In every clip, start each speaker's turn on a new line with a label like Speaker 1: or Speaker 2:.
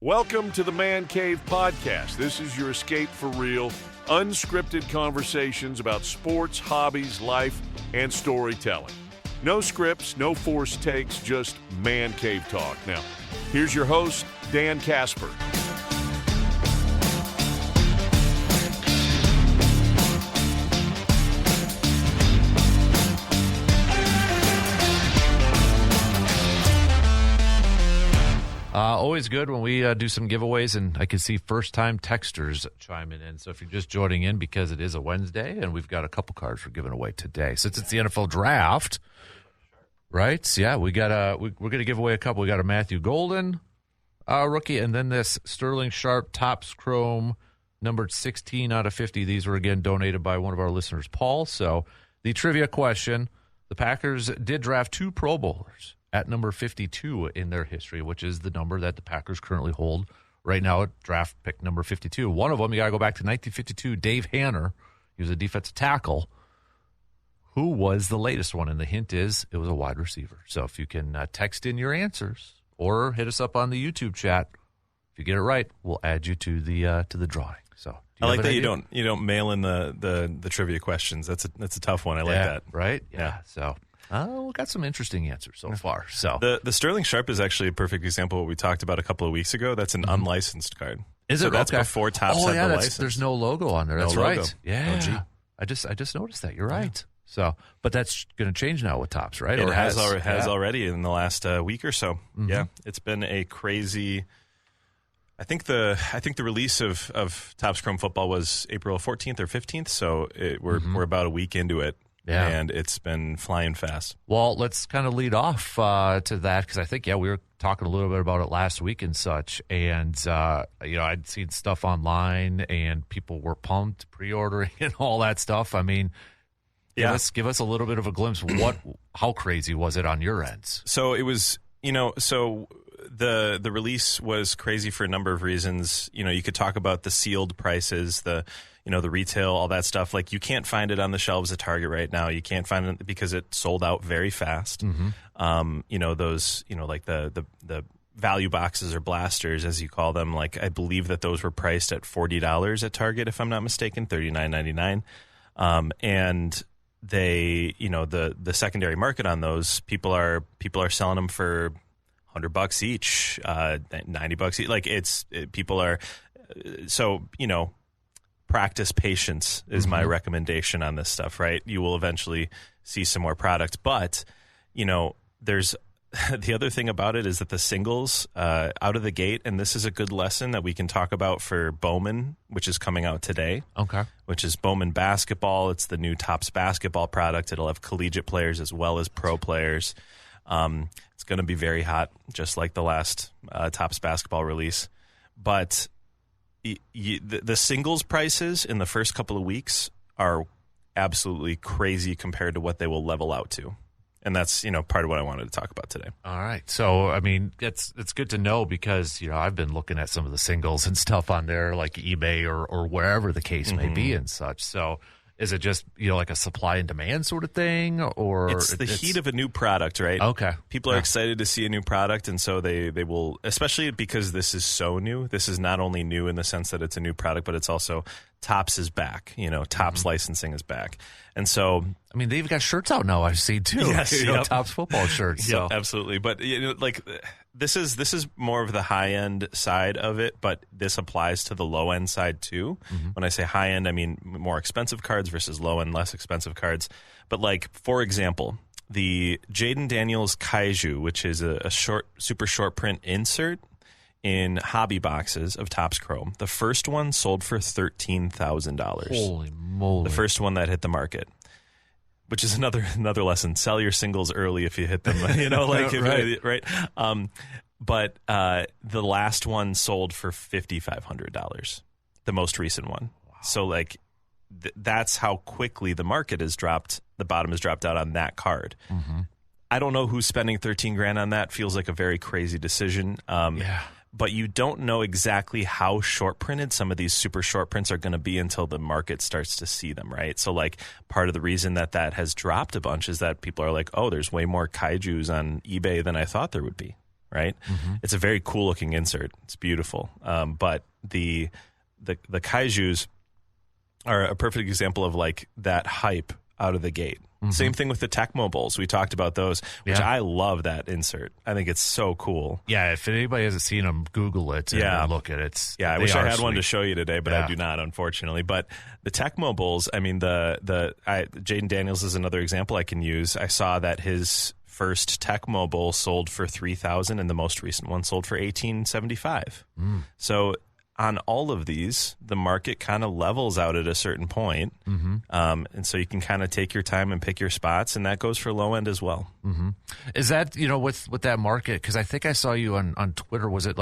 Speaker 1: Welcome to the Man Cave Podcast. This is your escape for real, unscripted conversations about sports, hobbies, life, and storytelling. No scripts, no forced takes, just Man Cave talk. Now, here's your host, Dan Casper.
Speaker 2: Always good when we do some giveaways, and I can see first-time texters chiming in. So if you're just joining in because it is a Wednesday, and we've got a couple cards we're giving away today. Since it's the NFL Draft, right? So yeah, we're going to give away a couple. We got a Matthew Golden rookie, and then this Sterling Sharp Topps Chrome, numbered 16 out of 50. These were, again, donated by one of our listeners, Paul. So the trivia question, the Packers did draft 2 Pro Bowlers at number 52 in their history, which is the number that the Packers currently hold right now at draft pick number 52. One of them, you got to go back to 1952, Dave Hanner. He was a defensive tackle. Who was the latest one? And the hint is it was a wide receiver. So if you can text in your answers or hit us up on the YouTube chat, if you get it right, we'll add you to the drawing. So
Speaker 3: I like that you don't mail in the trivia questions. That's a tough one. I like that.
Speaker 2: Right? Yeah. So we got some interesting answers so far. So
Speaker 3: the Sterling Sharp is actually a perfect example of what we talked about a couple of weeks ago. That's an unlicensed card.
Speaker 2: Is it?
Speaker 3: So that's
Speaker 2: okay.
Speaker 3: Before Topps had the license.
Speaker 2: There's no logo on there. That's
Speaker 3: no
Speaker 2: right.
Speaker 3: Logo.
Speaker 2: Yeah.
Speaker 3: OG.
Speaker 2: I just noticed that. You're right. So, but that's going to change now with Topps, right?
Speaker 3: It
Speaker 2: or
Speaker 3: has already in the last week or so. Mm-hmm. Yeah, it's been a crazy. I think the release of Topps Chrome Football was April 14th or 15th, so we're about a week into it. Yeah. And it's been flying fast.
Speaker 2: Well, let's kind of lead off to that because I think, we were talking a little bit about it last week and such. And, I'd seen stuff online and people were pumped, pre-ordering and all that stuff. I mean, give us a little bit of a glimpse. How crazy was it on your ends?
Speaker 3: So it was, the release was crazy for a number of reasons. You could talk about the sealed prices, the retail, all that stuff. Like, you can't find it on the shelves at Target right now. You can't find it because it sold out very fast. Mm-hmm. Those, like the value boxes or blasters, as you call them, like, I believe that those were priced at $40 at Target, if I'm not mistaken, $39.99. And they, the secondary market on those, people are selling them for $100 each, $90 each. Like, people are, so, practice patience is my recommendation on this stuff, right? You will eventually see some more product. But, there's the other thing about it is that the singles out of the gate, and this is a good lesson that we can talk about for Bowman, which is coming out today.
Speaker 2: Okay.
Speaker 3: Which is Bowman Basketball. It's the new Topps basketball product. It'll have collegiate players as well as pro players. It's going to be very hot, just like the last Topps basketball release. But the singles prices in the first couple of weeks are absolutely crazy compared to what they will level out to. And that's, part of what I wanted to talk about today.
Speaker 2: All right. So, I mean, it's good to know because, I've been looking at some of the singles and stuff on there, like eBay or wherever the case may be and such. So is it just, like a supply and demand sort of thing? Or
Speaker 3: it's the heat of a new product, right?
Speaker 2: Okay.
Speaker 3: People are excited to see a new product, and so they will, especially because this is so new. This is not only new in the sense that it's a new product, but it's also Topps is back. Topps licensing is back. And so,
Speaker 2: I mean, they've got shirts out now, I've seen too.
Speaker 3: Yes,
Speaker 2: Topps football shirts.
Speaker 3: Yeah, absolutely. But this is more of the high end side of it, but this applies to the low end side too. Mm-hmm. When I say high end, I mean more expensive cards versus low end, less expensive cards. But like, for example, the Jaden Daniels Kaiju, which is a super short print insert in hobby boxes of Topps Chrome. The first one sold for $13,000.
Speaker 2: Holy moly.
Speaker 3: The first one that hit the market. Which is another lesson. Sell your singles early if you hit them, right. But the last one sold for $5,500, the most recent one. Wow. So that's how quickly the market has dropped. The bottom has dropped out on that card. Mm-hmm. I don't know who's spending $13,000 on that. Feels like a very crazy decision. But you don't know exactly how short printed some of these super short prints are going to be until the market starts to see them, right? So part of the reason that has dropped a bunch is that people are like, oh, there's way more kaijus on eBay than I thought there would be. right? It's a very cool looking insert. It's beautiful. But the kaijus are a perfect example of like that hype out of the gate. Same thing with the Tecmo Bowls. We talked about those, which I love that insert. I think it's so cool.
Speaker 2: Yeah, if anybody hasn't seen them, Google it and look at it.
Speaker 3: Yeah, I wish I had one to show you today, but I do not, unfortunately. But the Tecmo Bowls, I mean, Jaden Daniels is another example I can use. I saw that his first Tecmo Bowl sold for $3,000, and the most recent one sold for $1,875. So on all of these, the market kind of levels out at a certain point. And so you can kind of take your time and pick your spots, and that goes for low end as well.
Speaker 2: Is that, with that market, because I think I saw you on Twitter, was it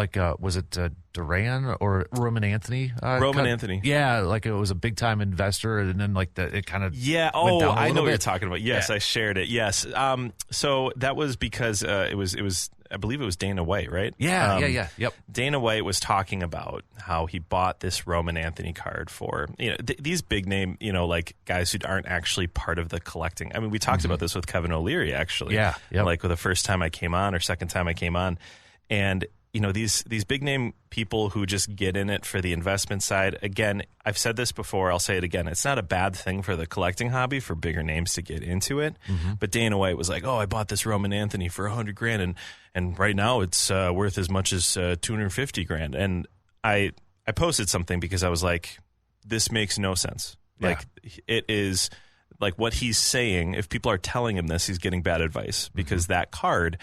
Speaker 2: Duran or Roman Anthony?
Speaker 3: Anthony.
Speaker 2: Yeah, like it was a big time investor, and then like it kind of
Speaker 3: I know what you're talking about. Yes, I shared it. Yes. So that was because it was I believe it was Dana White, right?
Speaker 2: Yeah. Yep.
Speaker 3: Dana White was talking about how he bought this Roman Anthony card for these big name like guys who aren't actually part of the collecting. I mean, we talked about this with Kevin O'Leary actually.
Speaker 2: Yeah. Yep.
Speaker 3: Like with the first time I came on or second time I came on, and these big name people who just get in it for the investment side. Again, I've said this before, I'll say it again. It's not a bad thing for the collecting hobby for bigger names to get into it. But Dana White was like, "Oh, I bought this Roman Anthony for $100,000, and right now it's worth as much as $250,000." And I posted something because I was like, "This makes no sense." Like it is like what he's saying. If people are telling him this, he's getting bad advice because that card.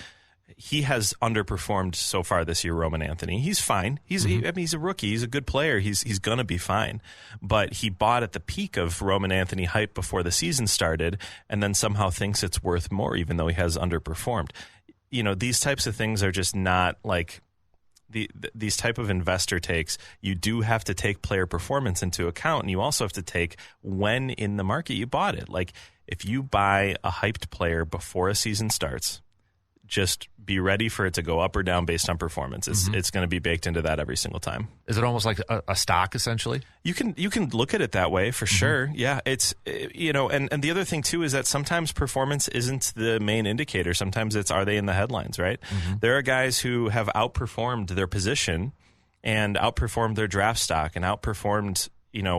Speaker 3: He has underperformed so far this year, Roman Anthony. He's fine. He's a rookie. He's a good player. He's going to be fine. But he bought at the peak of Roman Anthony hype before the season started, and then somehow thinks it's worth more, even though he has underperformed. These types of things are just not like these type of investor takes. You do have to take player performance into account, and you also have to take when in the market you bought it. Like if you buy a hyped player before a season starts, just be ready for it to go up or down based on performance. It's going to be baked into that every single time.
Speaker 2: Is it almost like a stock essentially?
Speaker 3: You can look at it that way for sure. Yeah, it's and the other thing too is that sometimes performance isn't the main indicator. Sometimes it's are they in the headlines, right? There are guys who have outperformed their position and outperformed their draft stock and outperformed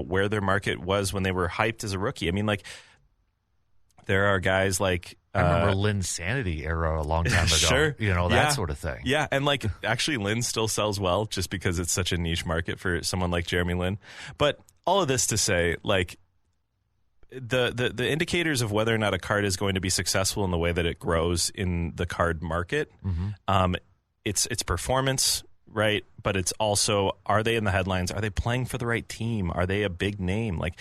Speaker 3: where their market was when they were hyped as a rookie. I mean, like there are guys like
Speaker 2: I remember Lynn's Sanity era a long time ago.
Speaker 3: Sure.
Speaker 2: That sort of thing.
Speaker 3: Yeah, and like actually Lynn still sells well just because it's such a niche market for someone like Jeremy Lin. But all of this to say, like the indicators of whether or not a card is going to be successful in the way that it grows in the card market, it's performance, right? But it's also, are they in the headlines? Are they playing for the right team? Are they a big name? Like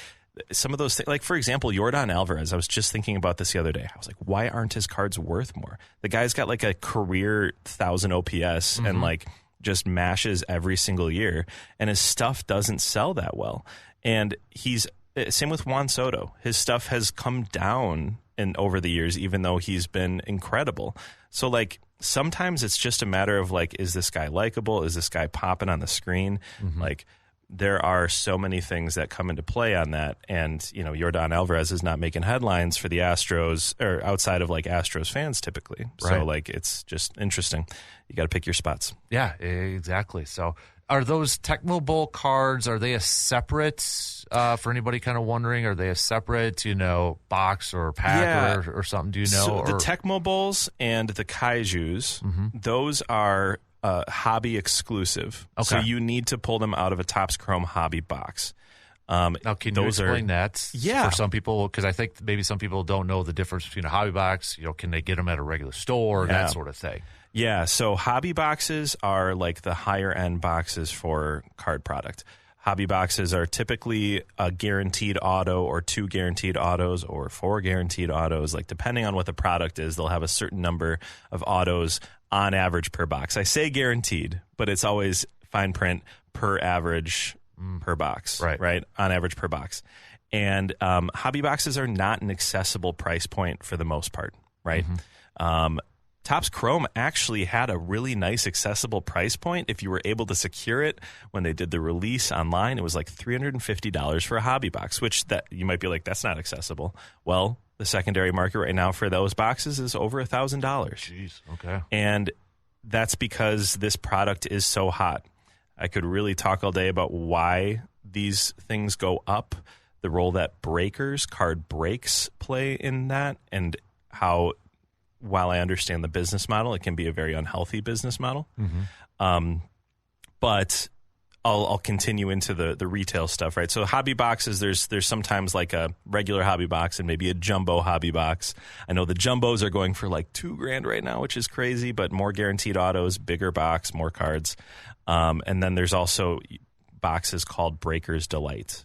Speaker 3: some of those things, like for example, Yordan Alvarez, I was just thinking about this the other day. I was like, why aren't his cards worth more? The guy's got like a career 1,000 OPS and like just mashes every single year, and his stuff doesn't sell that well. And he's same with Juan Soto. His stuff has come down over the years, even though he's been incredible. So like sometimes it's just a matter of like, is this guy likable? Is this guy popping on the screen? Like there are so many things that come into play on that. And, Yordan Alvarez is not making headlines for the Astros or outside of like Astros fans typically. Right. So like, it's just interesting. You got to pick your spots.
Speaker 2: Yeah, exactly. So are those Tecmo Bowl cards, are they a separate, for anybody kind of wondering, are they a separate, box or pack or something? Do you know?
Speaker 3: So the Tecmo Bowls and the Kaijus, those are hobby exclusive. Okay. So you need to pull them out of a Topps Chrome hobby box.
Speaker 2: Now, can you explain that for some people? Because I think maybe some people don't know the difference between a hobby box. Can they get them at a regular store, that sort of thing?
Speaker 3: Yeah, so hobby boxes are like the higher end boxes for card product. Hobby boxes are typically a guaranteed auto or 2 guaranteed autos or 4 guaranteed autos. Like depending on what the product is, they'll have a certain number of autos on average per box. I say guaranteed, but it's always fine print per average per box, right? On average per box. And hobby boxes are not an accessible price point for the most part, right? Topps Chrome actually had a really nice accessible price point. If you were able to secure it when they did the release online, it was like $350 for a hobby box, which that you might be like, that's not accessible. Well, the secondary market right now for those boxes is over $1,000.
Speaker 2: Jeez, okay.
Speaker 3: And that's because this product is so hot. I could really talk all day about why these things go up, the role that breakers, card breaks play in that, and how, while I understand the business model, it can be a very unhealthy business model. But I'll continue into the retail stuff, right? So hobby boxes, there's sometimes like a regular hobby box and maybe a jumbo hobby box. I know the jumbos are going for like $2,000 right now, which is crazy, but more guaranteed autos, bigger box, more cards. And then there's also boxes called Breaker's Delight,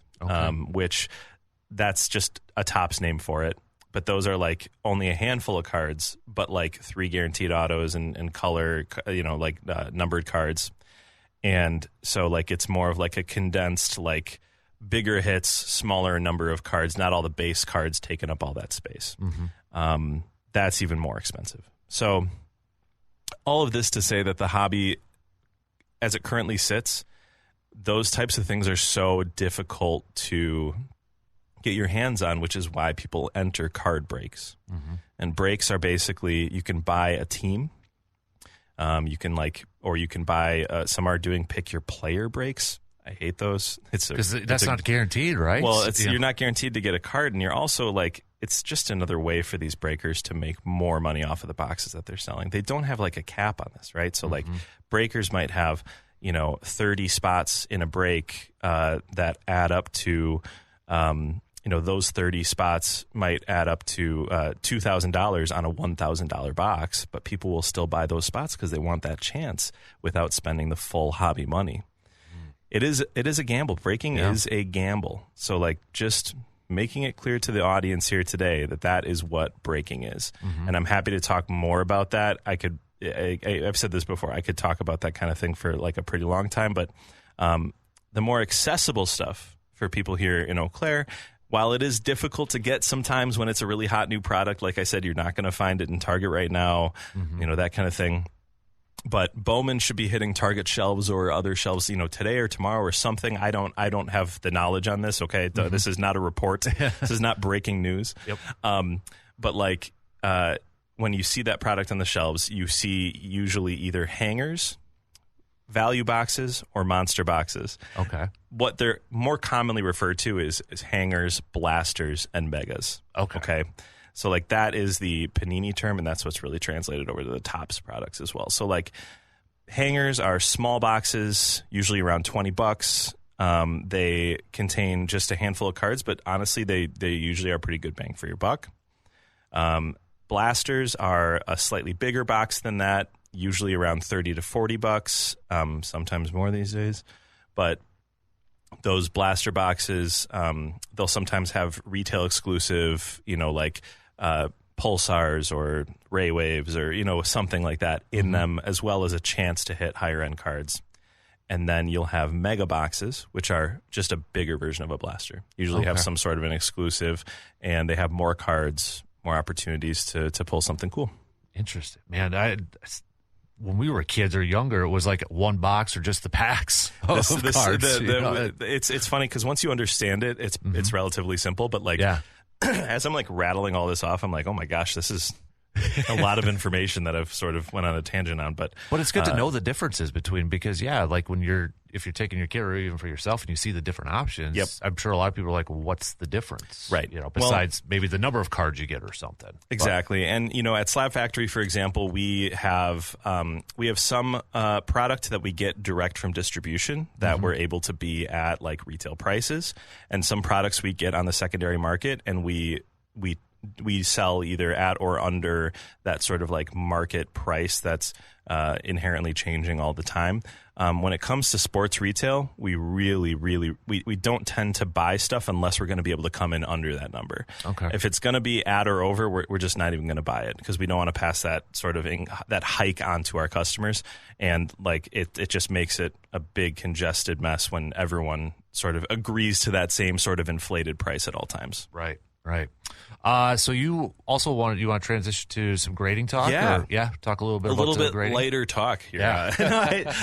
Speaker 3: which that's just a Topps name for it. But those are like only a handful of cards, but like 3 guaranteed autos and color, numbered cards. And so like it's more of like a condensed, like bigger hits, smaller number of cards, not all the base cards taking up all that space. That's even more expensive. So all of this to say that the hobby, as it currently sits, those types of things are so difficult to get your hands on, which is why people enter card breaks. And breaks are basically, you can buy a team. You can buy, some are doing pick your player breaks. I hate those.
Speaker 2: Because that's not guaranteed, right?
Speaker 3: Well, you're not guaranteed to get a card, and you're also like, it's just another way for these breakers to make more money off of the boxes that they're selling. They don't have like a cap on this, right? So like breakers might have, 30 spots in a break that add up to, those 30 spots might add up to $2,000 on a $1,000 box, but people will still buy those spots because they want that chance without spending the full hobby money. It is a gamble. Breaking is a gamble. So like just making it clear to the audience here today that is what breaking is. And I'm happy to talk more about that. I've said this before. I could talk about that kind of thing for like a pretty long time, but the more accessible stuff for people here in Eau Claire, while it is difficult to get sometimes when it's a really hot new product, like I said, you're not going to find it in Target right now, that kind of thing. But Bowman should be hitting Target shelves or other shelves, today or tomorrow or something. I don't have the knowledge on this. Okay, this is not a report. This is not breaking news. But like when you see that product on the shelves, you see usually either hangers, value boxes, or monster boxes.
Speaker 2: Okay.
Speaker 3: What they're more commonly referred to is hangers, blasters, and megas. Okay. So like that is the Panini term, and that's what's really translated over to the Topps products as well. So like hangers are small boxes, usually around $20. They contain just a handful of cards, but honestly, they usually are pretty good bang for your buck. Blasters are a slightly bigger box than that, usually around $30 to $40, sometimes more these days. But those blaster boxes, they'll sometimes have retail exclusive, like pulsars or ray waves or, something like that in them, as well as a chance to hit higher end cards. And then you'll have mega boxes, which are just a bigger version of a blaster. Usually have some sort of an exclusive, and they have more cards, more opportunities to pull something cool.
Speaker 2: Interesting. Man, when we were kids or younger, it was like one box or just the packs of cards.
Speaker 3: It's funny because once you understand it, it's relatively simple. But like, as I'm like rattling all this off, I'm like, oh my gosh, this is a lot of information that I've sort of went on a tangent on. But
Speaker 2: it's good to know the differences between, because like if you're taking your kid or even for yourself and you see the different options, I'm sure a lot of people are like, well, what's the difference?
Speaker 3: Right.
Speaker 2: Besides maybe the number of cards you get or something.
Speaker 3: Exactly. And, at Slab Factory, for example, we have some product that we get direct from distribution that we're able to be at like retail prices, and some products we get on the secondary market, and we sell either at or under that sort of like market price that's inherently changing all the time. When it comes to sports retail, we really, we don't tend to buy stuff unless we're going to be able to come in under that number.
Speaker 2: Okay.
Speaker 3: If it's going to be at or over, we're just not even going to buy it because we don't want to pass that sort of that hike on to our customers. And like it just makes it a big congested mess when everyone sort of agrees to that same sort of inflated price at all times.
Speaker 2: Right. So you also want to transition to some grading talk? Talk a little bit about
Speaker 3: bit
Speaker 2: grading?
Speaker 3: lighter talk here. Yeah.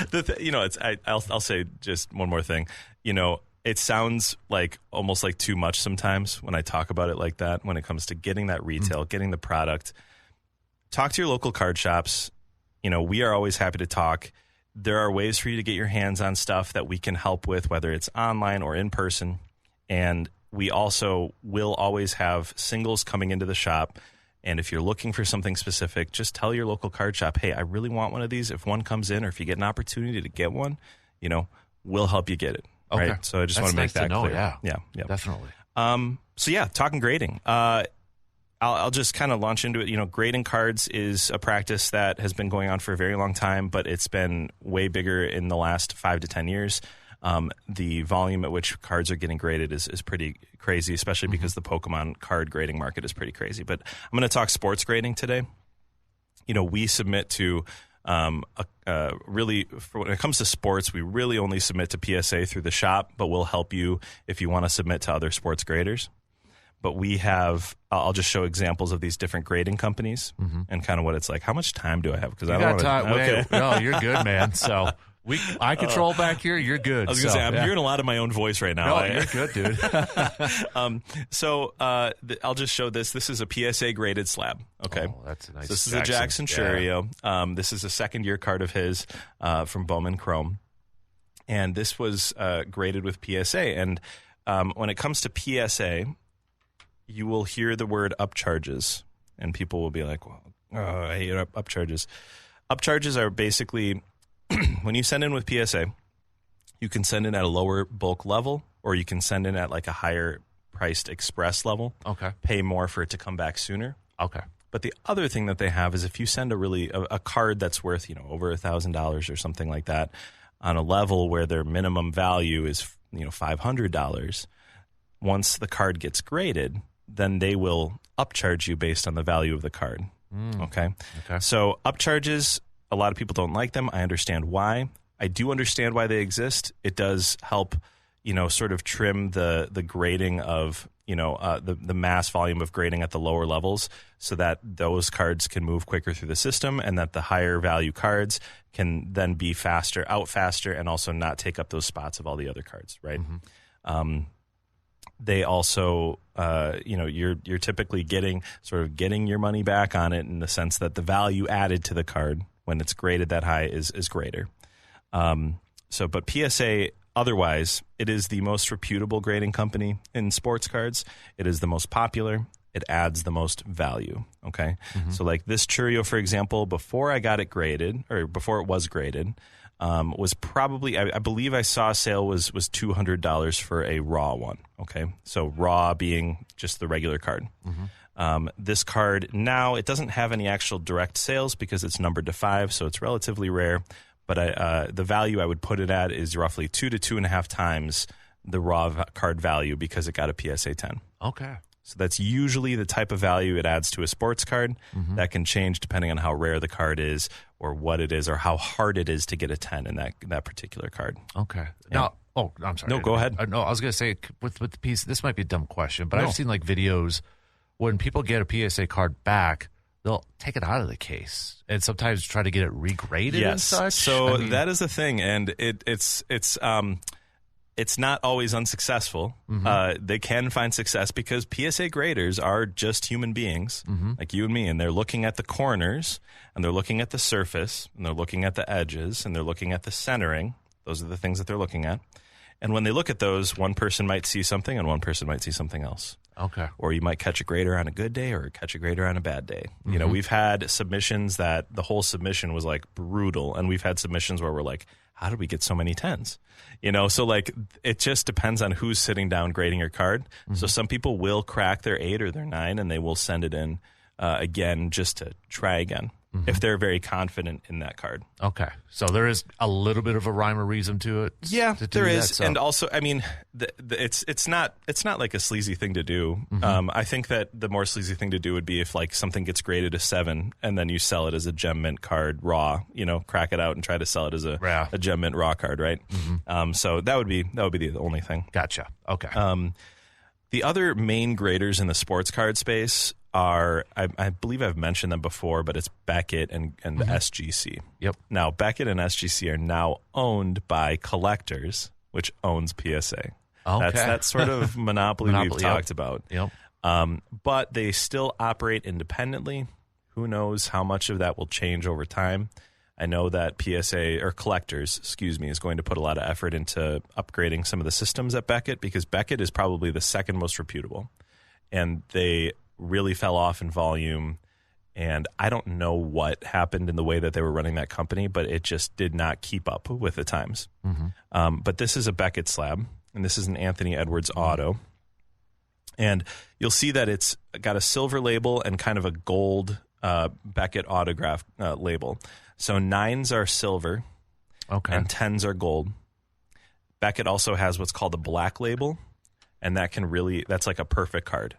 Speaker 3: I'll say just one more thing. It sounds like almost like too much sometimes when I talk about it like that. When it comes to getting that retail, getting the product, talk to your local card shops. we are always happy to talk. There are ways for you to get your hands on stuff that we can help with, whether it's online or in person. And we also will always have singles coming into the shop. And if you're looking for something specific, just tell your local card shop, hey, I really want one of these. If one comes in, or if you get an opportunity to get one, we'll help you get it.
Speaker 2: Okay.
Speaker 3: Right? So I just want to make that clear.
Speaker 2: Yeah, definitely.
Speaker 3: Talking grading. I'll just kind of launch into it. Grading cards is a practice that has been going on for a very long time, but it's been way bigger in the last 5 to 10 years. The volume at which cards are getting graded is pretty crazy, especially because the Pokemon card grading market is pretty crazy. But I'm going to talk sports grading today. We submit to really, when it comes to sports, we really only submit to PSA through the shop, but we'll help you if you want to submit to other sports graders. But we have, I'll just show examples of these different grading companies and kind of what it's like. How much time do I have? Because I don't want to. Okay.
Speaker 2: No, you're good, man. So I control back here. You're good.
Speaker 3: I was going to say, I'm hearing a lot of my own voice right now.
Speaker 2: No, you're good, dude.
Speaker 3: I'll just show this. This is a PSA graded slab. Okay.
Speaker 2: Oh, that's a nice.
Speaker 3: So this is a Jackson Churio. This is a second-year card of his from Bowman Chrome. And this was graded with PSA. And when it comes to PSA, you will hear the word upcharges, and people will be like, well, I hate upcharges. Upcharges are basically, when you send in with PSA, you can send in at a lower bulk level, or you can send in at like a higher priced express level.
Speaker 2: Okay.
Speaker 3: Pay more for it to come back sooner.
Speaker 2: Okay.
Speaker 3: But the other thing that they have is if you send a card that's worth, over $1,000 or something like that on a level where their minimum value is, $500, once the card gets graded, then they will upcharge you based on the value of the card. Okay. So upcharges, a lot of people don't like them. I understand why. I do understand why they exist. It does help, sort of trim the grading of, the mass volume of grading at the lower levels, so that those cards can move quicker through the system, and that the higher value cards can then be faster, and also not take up those spots of all the other cards, right? They also, you're typically getting your money back on it, in the sense that the value added to the card when it's graded that high is greater. But PSA, otherwise, it is the most reputable grading company in sports cards. It is the most popular. It adds the most value. Okay. So like this Churio, for example, before I got it graded, or before it was graded, was probably, I believe I saw a sale was $200 for a raw one. Okay. So raw being just the regular card. This card now, it doesn't have any actual direct sales because it's numbered to 5, so it's relatively rare. But the value I would put it at is roughly 2 to 2.5 times the raw card value, because it got a PSA 10.
Speaker 2: Okay.
Speaker 3: So that's usually the type of value it adds to a sports card. That can change depending on how rare the card is, or what it is, or how hard it is to get a 10 in that particular card.
Speaker 2: Okay.
Speaker 3: Yeah.
Speaker 2: Now, I'm sorry.
Speaker 3: No, go ahead.
Speaker 2: No, I was going to say, with the piece, this might be a dumb question, but I've seen like videos when people get a PSA card back, they'll take it out of the case and sometimes try to get it regraded and such.
Speaker 3: So that is the thing, and it's not always unsuccessful. They can find success because PSA graders are just human beings like you and me, and they're looking at the corners, and they're looking at the surface, and they're looking at the edges, and they're looking at the centering. Those are the things that they're looking at. And when they look at those, one person might see something and one person might see something else.
Speaker 2: Okay.
Speaker 3: Or you might catch a grader on a good day or catch a grader on a bad day. We've had submissions that the whole submission was like brutal, and we've had submissions where we're like, how did we get so many 10s? So like it just depends on who's sitting down grading your card. So some people will crack their 8 or their 9, and they will send it in again just to try again if they're very confident in that card.
Speaker 2: Okay. So there is a little bit of a rhyme or reason to it.
Speaker 3: Yeah, there is.
Speaker 2: So.
Speaker 3: And also, I mean, it's not like a sleazy thing to do. I think that the more sleazy thing to do would be if like something gets graded a 7 and then you sell it as a Gem Mint card raw, crack it out and try to sell it as a Gem Mint raw card, right? So that would be the only thing.
Speaker 2: Gotcha. Okay.
Speaker 3: The other main graders in the sports card space are, I believe I've mentioned them before, but it's Beckett and SGC.
Speaker 2: Yep.
Speaker 3: Now, Beckett and SGC are now owned by Collectors, which owns PSA.
Speaker 2: Okay.
Speaker 3: That's sort of monopoly we've talked about.
Speaker 2: Yep.
Speaker 3: But they still operate independently. Who knows how much of that will change over time? I know that PSA or Collectors, is going to put a lot of effort into upgrading some of the systems at Beckett, because Beckett is probably the second most reputable, and they really fell off in volume. And I don't know what happened in the way that they were running that company, but it just did not keep up with the times. But this is a Beckett slab, and this is an Anthony Edwards auto. And you'll see that it's got a silver label and kind of a gold Beckett autograph label. So 9s are silver, and 10s are gold. Beckett also has what's called a black label, and that's like a perfect card,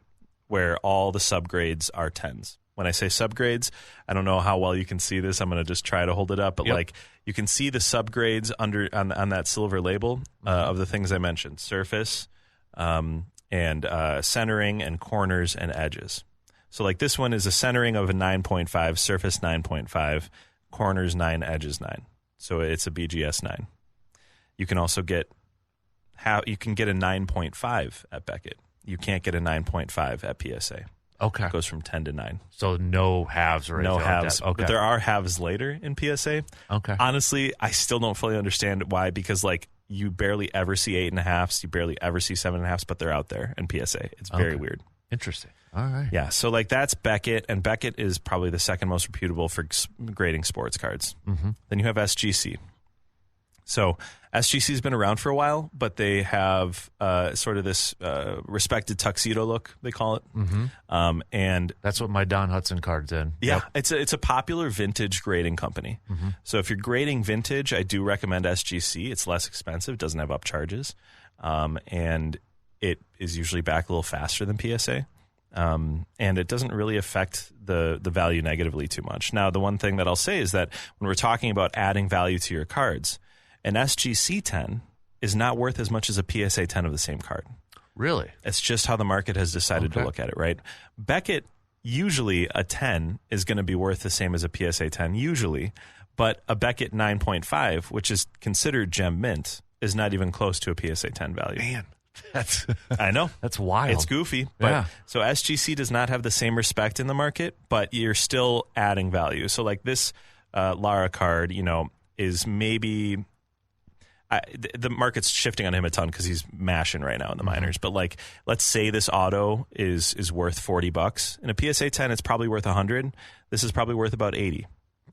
Speaker 3: where all the subgrades are 10s. When I say subgrades, I don't know how well you can see this. I'm going to just try to hold it up. But like, you can see the subgrades on that silver label of the things I mentioned: surface, and centering, and corners and edges. So like this one is a centering of a 9.5, surface 9.5, corners 9, edges 9. So it's a BGS 9. You can also get a 9.5 at Beckett. You can't get a 9.5 at PSA.
Speaker 2: Okay.
Speaker 3: It goes from 10 to 9.
Speaker 2: So no halves or anything
Speaker 3: No halves.
Speaker 2: like that. Okay.
Speaker 3: But there are halves later in PSA.
Speaker 2: Okay.
Speaker 3: Honestly, I still don't fully understand why, because like you barely ever see 8.5s, you barely ever see 7.5s, but they're out there in PSA. It's very weird.
Speaker 2: Interesting. All right.
Speaker 3: Yeah. So like that's Beckett, and Beckett is probably the second most reputable for grading sports cards. Then you have SGC. So SGC's been around for a while, but they have sort of this respected tuxedo look, they call it. And
Speaker 2: that's what my Don Hudson card's in.
Speaker 3: Yeah, it's a popular vintage grading company. So if you're grading vintage, I do recommend SGC. It's less expensive, doesn't have upcharges, and it is usually back a little faster than PSA. And it doesn't really affect the value negatively too much. Now, the one thing that I'll say is that when we're talking about adding value to your cards, an SGC 10 is not worth as much as a PSA 10 of the same card.
Speaker 2: Really?
Speaker 3: It's just how the market has decided to look at it, right? Beckett, usually a 10 is going to be worth the same as a PSA 10, usually. But a Beckett 9.5, which is considered gem mint, is not even close to a PSA 10 value.
Speaker 2: Man, that's
Speaker 3: I know.
Speaker 2: That's wild.
Speaker 3: It's goofy. But so SGC does not have the same respect in the market, but you're still adding value. So like this Lara card, is maybe... the market's shifting on him a ton because he's mashing right now in the minors. But like, let's say this auto is worth $40. In a PSA 10, it's probably worth 100. This is probably worth about 80.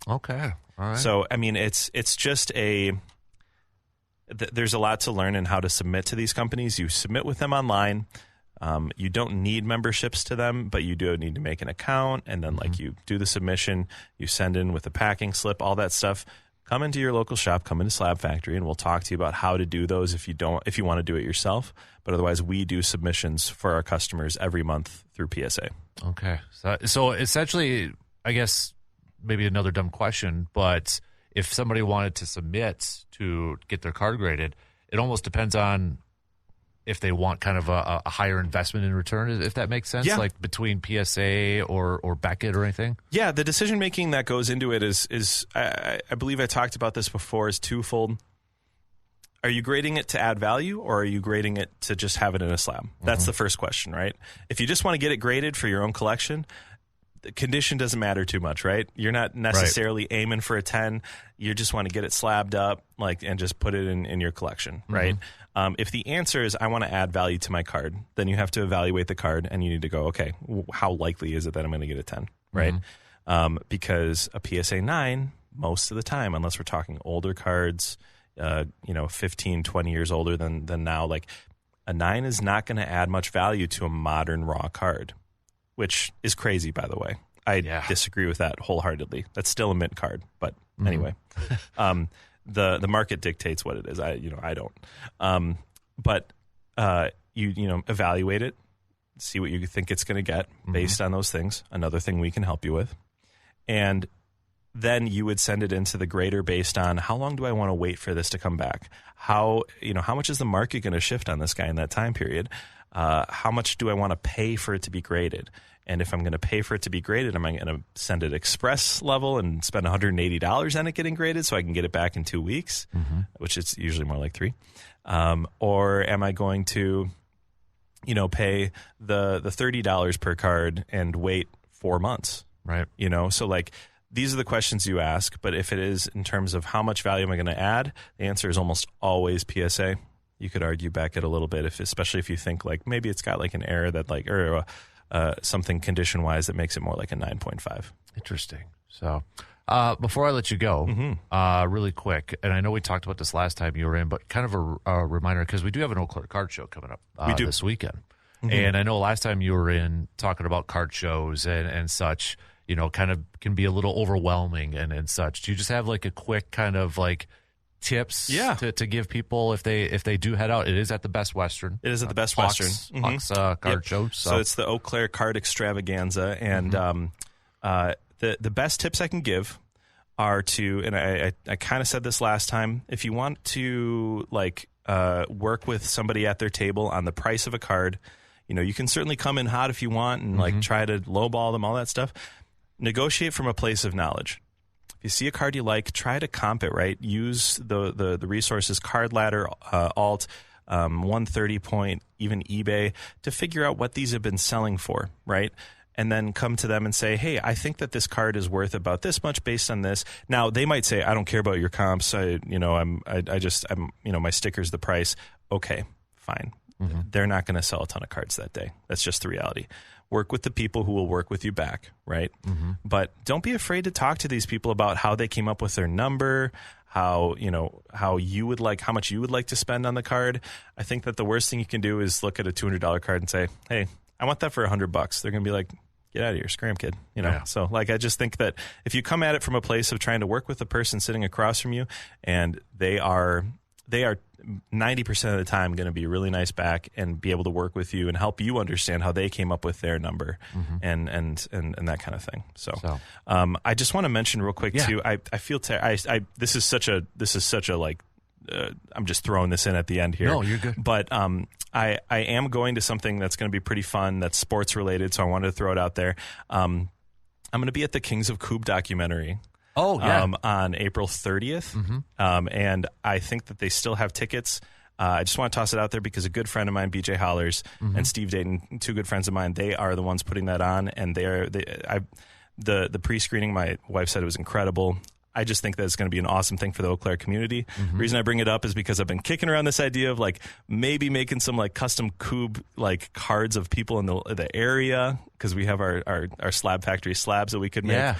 Speaker 2: Okay. All right.
Speaker 3: So, I mean, it's just there's a lot to learn in how to submit to these companies. You submit with them online. You don't need memberships to them, but you do need to make an account. And then like you do the submission, you send in with the packing slip, all that stuff. Come into your local shop, come into Slab Factory, and we'll talk to you about how to do those if you want to do it yourself. But otherwise, we do submissions for our customers every month through PSA.
Speaker 2: Okay. So essentially, I guess maybe another dumb question, but if somebody wanted to submit to get their card graded, it almost depends on if they want kind of a higher investment in return, if that makes sense, like between PSA or Beckett or anything?
Speaker 3: Yeah, the decision-making that goes into it is I believe I talked about this before, is twofold. Are you grading it to add value, or are you grading it to just have it in a slab? That's the first question, right? If you just want to get it graded for your own collection, the condition doesn't matter too much, right? You're not necessarily aiming for a 10. You just want to get it slabbed up and just put it in your collection, right? If the answer is I want to add value to my card, then you have to evaluate the card and you need to go, okay, how likely is it that I'm going to get a 10, right? Because a PSA 9, most of the time, unless we're talking older cards, 15, 20 years older than now, like a 9 is not going to add much value to a modern raw card, which is crazy, by the way. I disagree with that wholeheartedly. That's still a mint card, but anyway. The market dictates what it is. I don't. But you evaluate it, see what you think it's going to get based on those things. Another thing we can help you with, and then you would send it into the grader based on how long do I want to wait for this to come back? How much is the market going to shift on this guy in that time period? How much do I want to pay for it to be graded? And if I'm going to pay for it to be graded, am I going to send it express level and spend $180 on it getting graded so I can get it back in 2 weeks, which is usually more like 3? Or am I going to, pay the $30 per card and wait 4 months?
Speaker 2: Right.
Speaker 3: So like these are the questions you ask. But if it is in terms of how much value am I going to add, the answer is almost always PSA. You could argue back it a little bit, especially if you think like maybe it's got like an error that like or something condition wise that makes it more like a 9.5.
Speaker 2: Interesting. So before I let you go, really quick, and I know we talked about this last time you were in, but kind of a reminder, because we do have an Eau Claire card show coming up this weekend. And I know last time you were in talking about card shows and such, kind of can be a little overwhelming and such. Do you just have like a quick kind of like tips to give people if they do head out? It is at the Best Western.
Speaker 3: It is at the Best Western.
Speaker 2: Hawks card show.
Speaker 3: So it's the Eau Claire Card Extravaganza. And the best tips I can give are to, and I kind of said this last time, if you want to like work with somebody at their table on the price of a card, you can certainly come in hot if you want and like try to lowball them, all that stuff. Negotiate from a place of knowledge. If you see a card you like, try to comp it, right? Use the resources, Card Ladder, Alt, 130 Point, even eBay, to figure out what these have been selling for, right? And then come to them and say, hey, I think that this card is worth about this much based on this. Now, they might say, I don't care about your comps. I'm my sticker's the price. Okay, fine. They're not going to sell a ton of cards that day. That's just the reality. Work with the people who will work with you back, right? But don't be afraid to talk to these people about how they came up with their number, how much you would like to spend on the card. I think that the worst thing you can do is look at a $200 card and say, hey, I want that for $100. They're going to be like, get out of here, scram, kid.
Speaker 2: Yeah.
Speaker 3: So like, I just think that if you come at it from a place of trying to work with the person sitting across from you, and they are 90% of the time going to be really nice back and be able to work with you and help you understand how they came up with their number and that kind of thing. So. I just want to mention real quick too. I feel this is such a like. I'm just throwing this in at the end here.
Speaker 2: No, you're good.
Speaker 3: But I am going to something that's going to be pretty fun. That's sports related, so I wanted to throw it out there. I'm going to be at the Kings of Coob documentary.
Speaker 2: Oh, yeah.
Speaker 3: On April 30th. And I think that they still have tickets. I just want to toss it out there because a good friend of mine, BJ Hollers, and Steve Dayton, two good friends of mine, they are the ones putting that on. And the pre-screening, my wife said it was incredible. I just think that it's going to be an awesome thing for the Eau Claire community. The reason I bring it up is because I've been kicking around this idea of like maybe making some like custom Coob like cards of people in the area, because we have our slab factory slabs that we could make.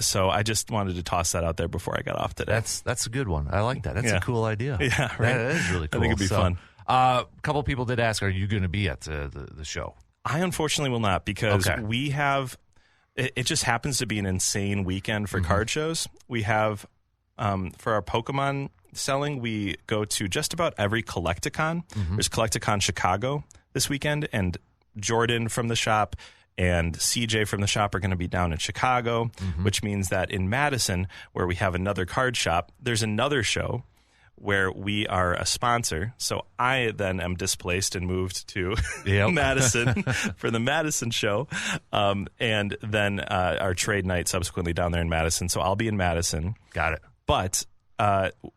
Speaker 3: So I just wanted to toss that out there before I got off today.
Speaker 2: That's a good one. I like that. That's a cool idea.
Speaker 3: Yeah, right.
Speaker 2: That is really cool.
Speaker 3: I think it'd be fun.
Speaker 2: A couple people did ask, are you going to be at the show?
Speaker 3: I unfortunately will not, because we have. It just happens to be an insane weekend for card shows. We have, for our Pokemon selling, we go to just about every Collecticon. There's Collecticon Chicago this weekend, and Jordan from the shop and CJ from the shop are going to be down in Chicago, which means that in Madison, where we have another card shop, there's another show where we are a sponsor. So I then am displaced and moved to Madison for the Madison show. And then our trade night subsequently down there in Madison. So I'll be in Madison.
Speaker 2: Got it.
Speaker 3: But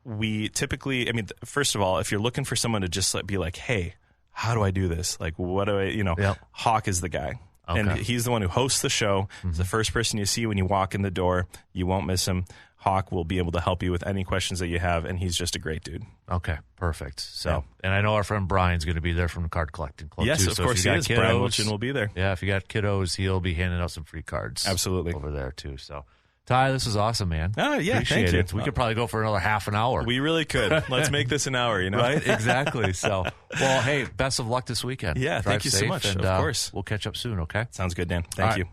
Speaker 3: we typically, first of all, if you're looking for someone to just be like, hey, how do I do this? Like, what do I, Hawk is the guy. Okay. And he's the one who hosts the show. He's the first person you see when you walk in the door. You won't miss him. Hawk will be able to help you with any questions that you have, and he's just a great dude.
Speaker 2: Okay, perfect. So, and I know our friend Brian's going to be there from the Card Collecting Club,
Speaker 3: yes,
Speaker 2: too.
Speaker 3: Of course he is. Brian Wilchin will be there.
Speaker 2: Yeah, if you got kiddos, he'll be handing out some free cards.
Speaker 3: Absolutely.
Speaker 2: Over there, too. So, Ty, this was awesome, man.
Speaker 3: Oh, yeah,
Speaker 2: Appreciate
Speaker 3: thank
Speaker 2: it.
Speaker 3: you.
Speaker 2: We could probably go for another half an hour.
Speaker 3: We really could. Let's make this an hour,
Speaker 2: Right? Exactly. So, well, hey, best of luck this weekend.
Speaker 3: Yeah,
Speaker 2: Drive
Speaker 3: thank you
Speaker 2: safe,
Speaker 3: so much.
Speaker 2: And,
Speaker 3: of course.
Speaker 2: We'll catch up soon, okay?
Speaker 3: Sounds good, Dan. Thank you.